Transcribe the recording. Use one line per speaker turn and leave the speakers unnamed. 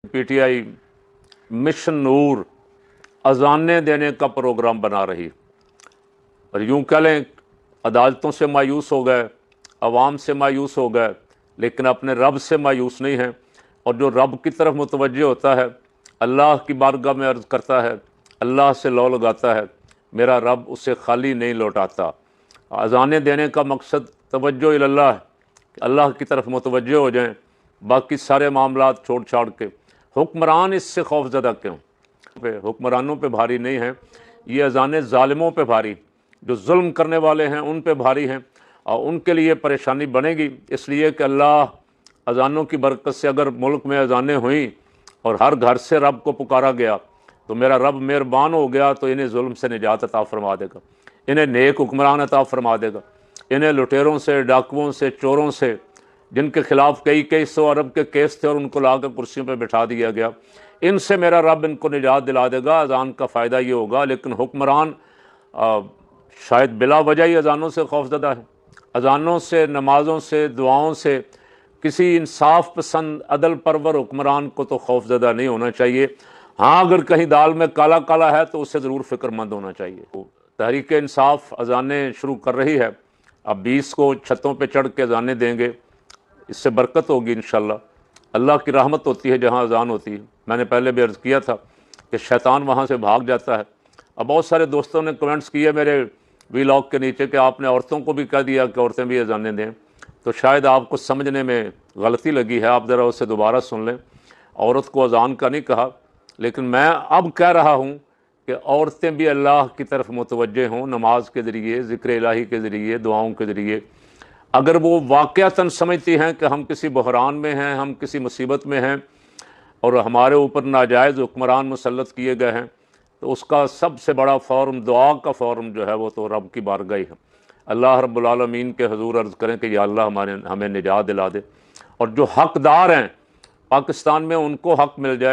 PTI mission नूर अजानें देने का programme बना रही, और यूँ कह लें अदालतों से मायूस हो गए, अवाम से मायूस हो गए, लेकिन अपने रब से मायूस नहीं हैं। और जो रब की तरफ मुतवज्जे होता है, अल्लाह की बारगाह में अर्ज़ करता है, अल्लाह से लौ लगाता है, मेरा रब उसे खाली नहीं लौटाता। अज़ानें देने का मकसद तवज्जो इल्लल्लाह है, अल्लाह की तरफ मुतवज्जे हो जाएं, बाकी सारे मामलात छोड़ छाड़ के। हुक्मरान इससे खौफज़दा क्यों? हुक्मरानों पे भारी नहीं हैं, ये अज़ानें ज़ालिमों पे भारी, जो जुल्म करने वाले हैं उन पे भारी हैं, और उनके लिए परेशानी बनेगी। इसलिए कि अल्लाह अज़ानों की बरकत से अगर मुल्क में अज़ानें हुई और हर घर से रब को पुकारा गया, तो मेरा रब मेहरबान हो गया तो इन्हें जुल्म से निजात अता फरमा देगा, इन्हें नेक हुक्मरान अता फरमा देगा, इन्हें लुटेरों से, डाकुओं से, चोरों से, जिनके खिलाफ कई कई सौ अरब के केस थे और उनको लाकर कुर्सियों पर बिठा दिया गया, इनसे मेरा रब इनको निजात दिला देगा। अज़ान का फ़ायदा ये होगा। लेकिन हुक्मरान शायद बिला वजह ही अज़ानों से खौफज़दा है। अज़ानों से, नमाज़ों से, दुआओं से किसी इंसाफ पसंद अदल परवर हुक्मरान को तो खौफज़दा नहीं होना चाहिए। हाँ, अगर कहीं दाल में काला काला है तो उससे ज़रूर फ़िक्रमंद होना चाहिए। तहरीक इंसाफ अज़ानें शुरू कर रही है, अब 20 को छतों पे चढ़ के अज़ानें देंगे, इससे बरकत होगी इंशाअल्लाह। अल्लाह की रहमत होती है जहाँ अज़ान होती है। मैंने पहले भी अर्ज़ किया था कि शैतान वहाँ से भाग जाता है। अब बहुत सारे दोस्तों ने कमेंट्स किए मेरे वीलॉग के नीचे कि आपने औरतों को भी कह दिया कि औरतें भी अज़ानें दें, तो शायद आपको समझने में गलती लगी है, आप ज़रा उसे दोबारा सुन लें। औरत को अज़ान का नहीं कहा, लेकिन मैं अब कह रहा हूँ कि औरतें भी अल्लाह की तरफ मुतवज्जे हों, नमाज के ज़रिए, ज़िक्र इलाही के ज़रिए, दुआओं के ज़रिए। अगर वो वाक़यातन समझती हैं कि हम किसी बहरान में हैं, हम किसी मुसीबत में हैं और हमारे ऊपर नाजायज़ हुक्मरान मुसल्लत किए गए हैं, तो उसका सबसे बड़ा फ़ॉर्म, दुआ का फ़ॉर्म जो है वो तो रब की बारगाह है। अल्लाह रब्बुल आलमीन के हुज़ूर अर्ज़ करें कि या अल्लाह हमें निजात दिला दे, और जो हक़दार हैं पाकिस्तान में उनको हक़ मिल जाए।